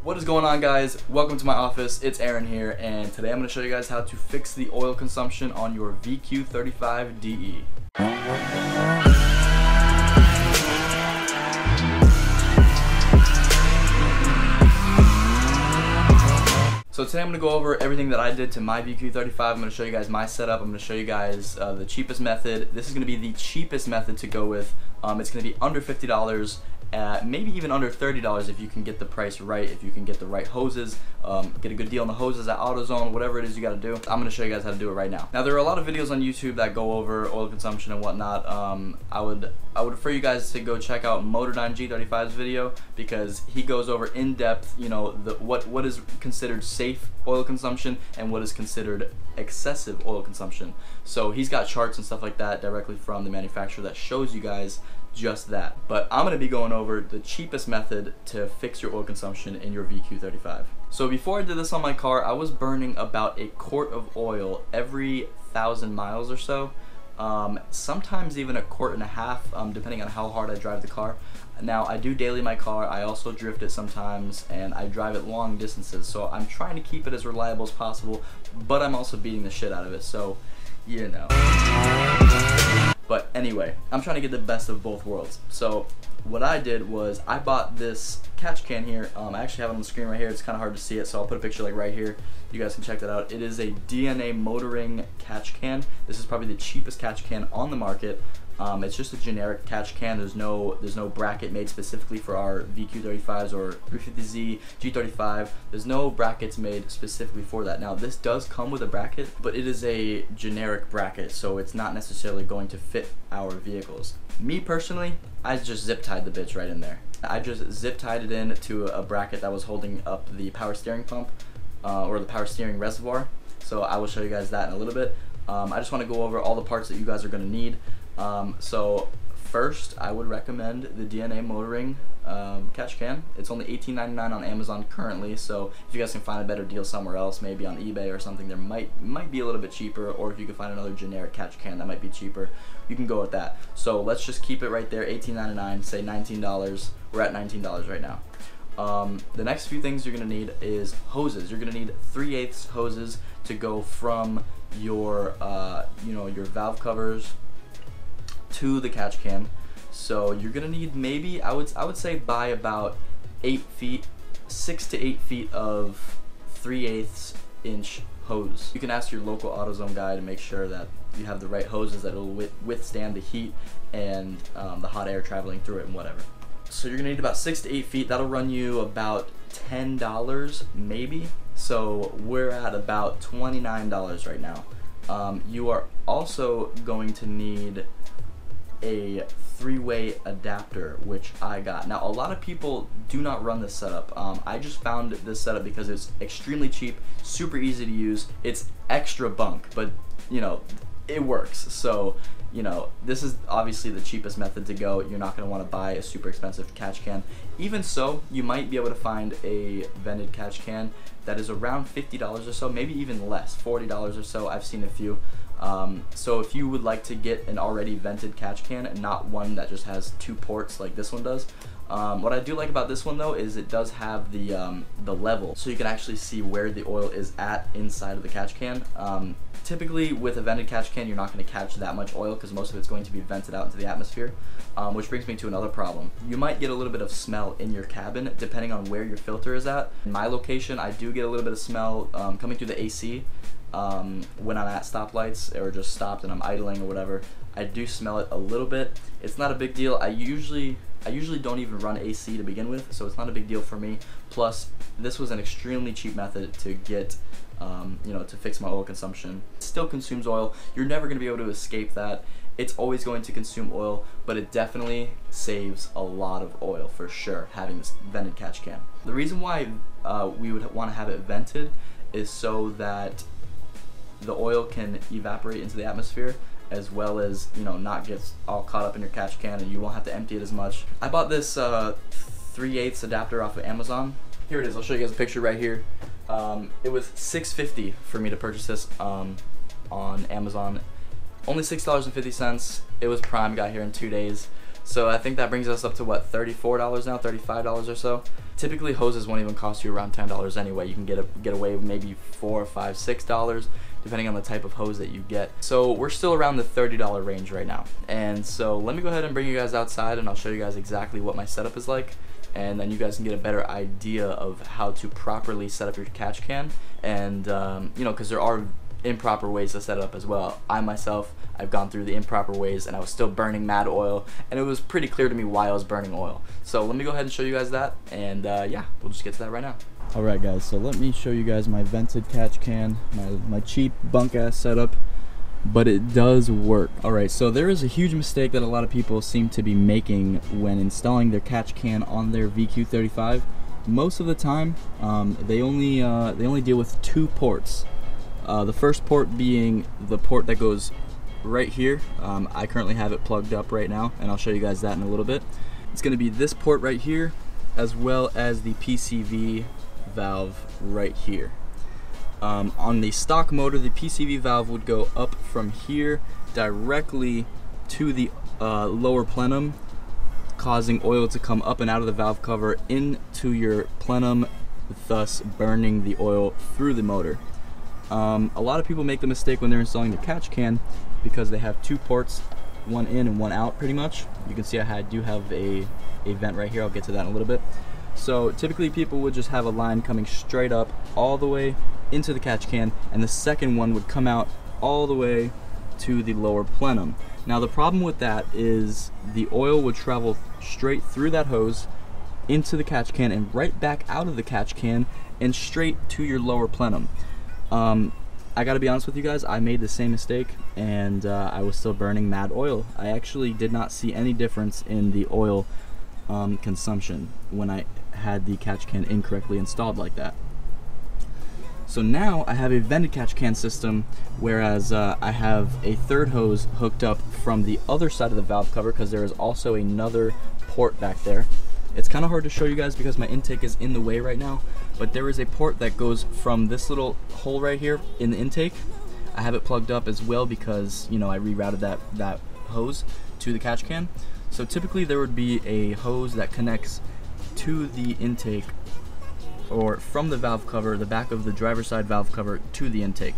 What is going on, guys? Welcome to my office. It's Aaron here, and today I'm going to show you guys how to fix the oil consumption on your VQ35DE. So today I'm going to go over everything that I did to my VQ35. I'm going to show you guys my setup. I'm going to show you guys the cheapest method. This is going to be the cheapest method to go with. It's going to be under $50. Maybe even under $30 if you can get the price right, if you can get the right hoses, get a good deal on the hoses at Autozone, whatever it is you got to do. I'm going to show you guys how to do it right now. Now, there are a lot of videos on YouTube that go over oil consumption and whatnot. I would refer you guys to go check out Motordyne G35's video, because he goes over in depth, you know, what is considered safe oil consumption and what is considered excessive oil consumption. So he's got charts and stuff like that directly from the manufacturer that shows you guys just that. But I'm going to be going over the cheapest method to fix your oil consumption in your VQ35. So before I did this on my car, I was burning about a quart of oil every 1,000 miles or so. Sometimes even a quart and a half, depending on how hard I drive the car. Now, I do daily my car, I also drift it sometimes, and I drive it long distances, so I'm trying to keep it as reliable as possible, but I'm also beating the shit out of it, so, you know. But anyway, I'm trying to get the best of both worlds. So what I did was I bought this catch can here. I actually have it on the screen right here. It's kind of hard to see it, so I'll put a picture like right here. You guys can check that out. It is a DNA motoring catch can. This is probably the cheapest catch can on the market. It's just a generic catch can. There's no bracket made specifically for our VQ35s or 350Z, G35. There's no brackets made specifically for that. Now, this does come with a bracket, but it is a generic bracket, so it's not necessarily going to fit our vehicles. Me personally, I just zip tied the bitch right in there. I just zip tied it in to a bracket that was holding up the power steering pump or the power steering reservoir. So I will show you guys that in a little bit. I just want to go over all the parts that you guys are going to need. So first, I would recommend the DNA motoring catch can. It's only $18.99 on Amazon currently, so if you guys can find a better deal somewhere else, maybe on eBay or something, there might be a little bit cheaper, or if you can find another generic catch can that might be cheaper, you can go with that. So let's just keep it right there, $18.99, say $19. We're at $19 right now. The next few things you're going to need is hoses. You're going to need 3/8 hoses to go from your, your valve covers to the catch can. So you're gonna need maybe I would say buy about 8 feet, 6 to 8 feet of 3/8 inch hose. You can ask your local AutoZone guy to make sure that you have the right hoses that will withstand the heat and the hot air traveling through it and whatever. So you're gonna need about 6 to 8 feet. That'll run you about $10 maybe. So we're at about $29 right now. You are also going to need a 3-way adapter, which I got. Now, a lot of people do not run this setup. I just found this setup because it's extremely cheap, super easy to use. It's extra bunk, but you know, it works. So, you know, this is obviously the cheapest method to go. You're not going to want to buy a super expensive catch can. Even so, you might be able to find a vended catch can that is around $50 or so, maybe even less, $40 or so. I've seen a few. So if you would like to get an already vented catch can and not one that just has 2 ports like this one does, what I do like about this one though is it does have the level, so you can actually see where the oil is at inside of the catch can. Typically with a vented catch can, you're not going to catch that much oil because most of it's going to be vented out into the atmosphere, which brings me to another problem. You might get a little bit of smell in your cabin depending on where your filter is at. In my location, I do get a little bit of smell coming through the AC. When I'm at stoplights or just stopped and I'm idling or whatever, I do smell it a little bit. It's not a big deal. I usually don't even run AC to begin with, so it's not a big deal for me. Plus, this was an extremely cheap method to get, to fix my oil consumption. It still consumes oil. You're never going to be able to escape that. It's always going to consume oil, but it definitely saves a lot of oil for sure, having this vented catch can. The reason why we would want to have it vented is so that the oil can evaporate into the atmosphere, as well as, you know, not get all caught up in your catch can, and you won't have to empty it as much. I bought this 3/8 adapter off of Amazon. Here it is. I'll show you guys a picture right here. It was $6.50 for me to purchase this on Amazon. Only $6.50. It was Prime. Got here in 2 days. So I think that brings us up to what, $34 now, $35 or so. Typically hoses won't even cost you around $10 anyway. You can get away with maybe $4, $5, $6 depending on the type of hose that you get. So we're still around the $30 range right now. And so let me go ahead and bring you guys outside and I'll show you guys exactly what my setup is like, and then you guys can get a better idea of how to properly set up your catch can. And you know, because there are improper ways to set it up as well. I myself, I've gone through the improper ways and I was still burning mad oil, and it was pretty clear to me why I was burning oil. So let me go ahead and show you guys that, and yeah, we'll just get to that right now. Alright guys, so let me show you guys my vented catch can, my cheap bunk ass setup, but it does work. Alright, so there is a huge mistake that a lot of people seem to be making when installing their catch can on their VQ35. Most of the time, they only deal with 2 ports. The first port being the port that goes right here. I currently have it plugged up right now, and I'll show you guys that in a little bit. It's going to be this port right here, as well as the PCV valve right here. On the stock motor, the PCV valve would go up from here directly to the lower plenum, causing oil to come up and out of the valve cover into your plenum, thus burning the oil through the motor. A lot of people make the mistake when they're installing the catch can, because they have 2 ports, one in and one out pretty much. You can see I do have a vent right here. I'll get to that in a little bit. So typically people would just have a line coming straight up all the way into the catch can, and the second one would come out all the way to the lower plenum. Now the problem with that is the oil would travel straight through that hose into the catch can and right back out of the catch can and straight to your lower plenum. I gotta be honest with you guys, I made the same mistake, and I was still burning mad oil. I actually did not see any difference in the oil consumption when I had the catch can incorrectly installed like that. So now I have a vented catch can system, whereas I have a third hose hooked up from the other side of the valve cover, because there is also another port back there. It's kind of hard to show you guys because my intake is in the way right now, but there is a port that goes from this little hole right here in the intake. I have it plugged up as well because, you know, I rerouted that hose to the catch can. So typically there would be a hose that connects to the intake, or from the valve cover, the back of the driver's side valve cover, to the intake.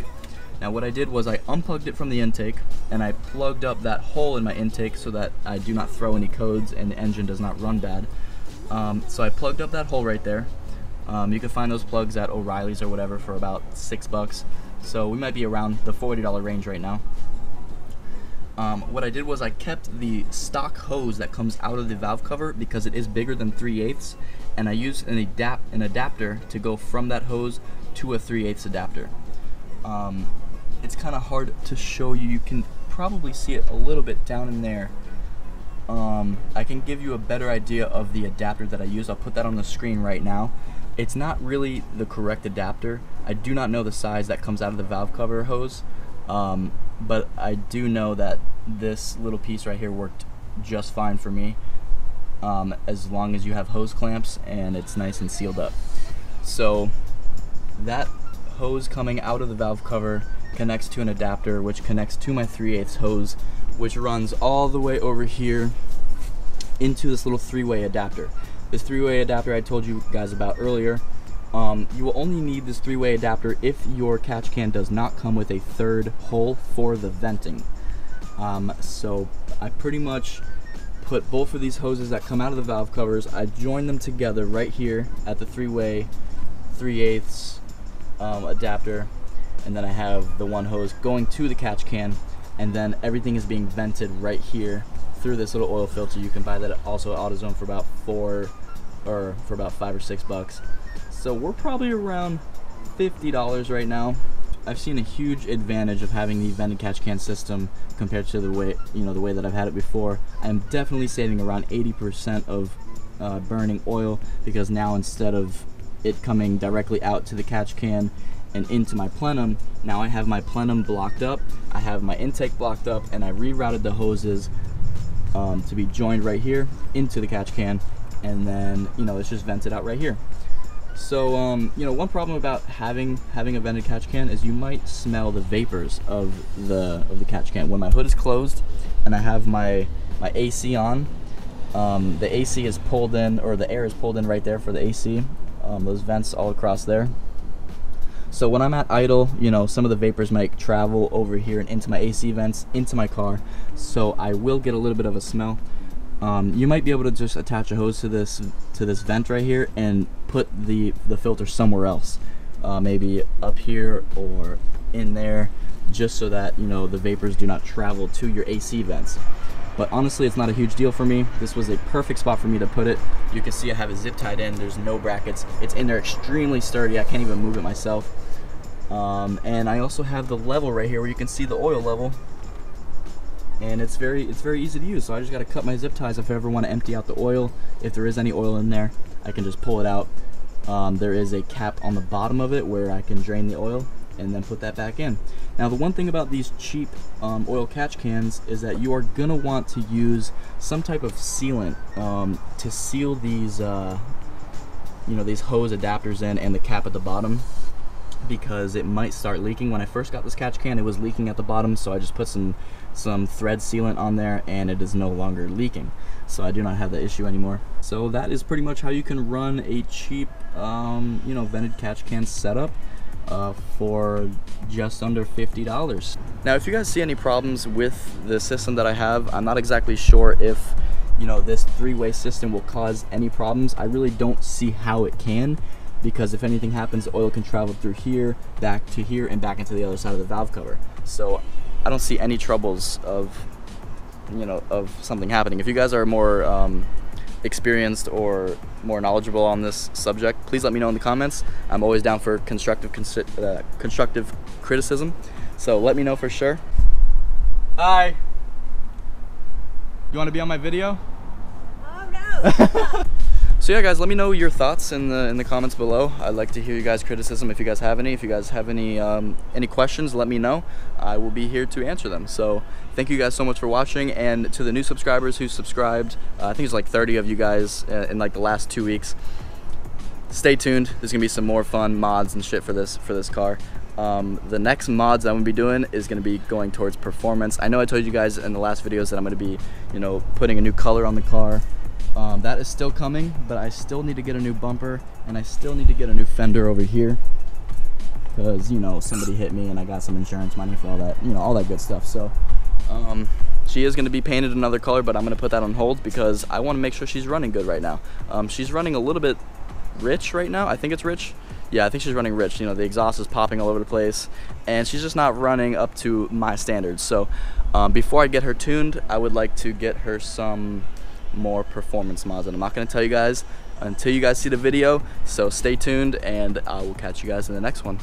Now what I did was I unplugged it from the intake and I plugged up that hole in my intake so that I do not throw any codes and the engine does not run bad. So I plugged up that hole right there. You can find those plugs at Oreilly's or whatever for about $6. So we might be around the $40 range right now. What I did was I kept the stock hose that comes out of the valve cover because it is bigger than 3/8, and I used an adapter to go from that hose to a 3/8 adapter. It's kind of hard to show you. You can probably see it a little bit down in there. I can give you a better idea of the adapter that I use. I'll put that on the screen right now. It's not really the correct adapter. I do not know the size that comes out of the valve cover hose, but I do know that this little piece right here worked just fine for me, as long as you have hose clamps and it's nice and sealed up. So that hose coming out of the valve cover connects to an adapter, which connects to my 3/8 hose, which runs all the way over here into this little 3-way adapter. This 3-way adapter I told you guys about earlier. You will only need this 3-way adapter if your catch can does not come with a third hole for the venting. So I pretty much put both of these hoses that come out of the valve covers, I join them together right here at the 3-way 3/8 adapter, and then I have the one hose going to the catch can, and then everything is being vented right here through this little oil filter. You can buy that also at Autozone for about $5 or $6. So we're probably around $50 right now. I've seen a huge advantage of having the vented catch can system compared to the way that I've had it before. I'm definitely saving around 80% of burning oil, because now instead of it coming directly out to the catch can and into my plenum, now I have my plenum blocked up, I have my intake blocked up, and I rerouted the hoses to be joined right here into the catch can, and then it's just vented out right here. So one problem about having a vented catch can is you might smell the vapors of the catch can. When my hood is closed and I have my AC on, The AC is pulled in, or the air is pulled in right there for the AC. Those vents all across there. So when I'm at idle, you know, some of the vapors might travel over here and into my AC vents, into my car. So I will get a little bit of a smell. You might be able to just attach a hose to this vent right here and put the filter somewhere else, maybe up here or in there, just so that, you know, the vapors do not travel to your AC vents. But honestly, it's not a huge deal for me. This was a perfect spot for me to put it. You can see I have it zip tied in. There's no brackets. It's in there extremely sturdy. I can't even move it myself. And I also have the level right here where you can see the oil level. And it's very easy to use. So I just got to cut my zip ties if I ever want to empty out the oil. If there is any oil in there, I can just pull it out. There is a cap on the bottom of it where I can drain the oil and then put that back in. Now the one thing about these cheap oil catch cans is that you are gonna want to use some type of sealant to seal these you know, these hose adapters in and the cap at the bottom, because it might start leaking. When I first got this catch can, it was leaking at the bottom, so I just put some thread sealant on there and it is no longer leaking. So I do not have that issue anymore. So that is pretty much how you can run a cheap you know, vented catch can setup for just under $50. Now if you guys see any problems with the system that I have, I'm not exactly sure if, you know, this three-way system will cause any problems. I really don't see how it can, because if anything happens, the oil can travel through here, back to here, and back into the other side of the valve cover. So I don't see any troubles of, you know, of something happening. If you guys are more experienced or more knowledgeable on this subject, please let me know in the comments. I'm always down for constructive criticism, so let me know for sure. Hi. You want to be on my video? Oh no. So yeah, guys, let me know your thoughts in the comments below. I'd like to hear you guys' criticism if you guys have any. If you guys have any questions, let me know. I will be here to answer them. So thank you guys so much for watching, and to the new subscribers who subscribed, I think it's like 30 of you guys in like the last 2 weeks. Stay tuned. There's gonna be some more fun mods and shit for this car. The next mods I'm gonna be doing is gonna be going towards performance. I know I told you guys in the last videos that I'm gonna be, you know, putting a new color on the car. That is still coming, but I still need to get a new bumper, and I still need to get a new fender over here, because, you know, somebody hit me and I got some insurance money for all that, you know, all that good stuff. So she is going to be painted another color, but I'm going to put that on hold because I want to make sure she's running good right now. She's running a little bit rich right now. I think it's rich. Yeah, I think she's running rich. You know, the exhaust is popping all over the place, and she's just not running up to my standards. So before I get her tuned, I would like to get her some more performance mods, and I'm not going to tell you guys until you guys see the video. So stay tuned, and I will catch you guys in the next one.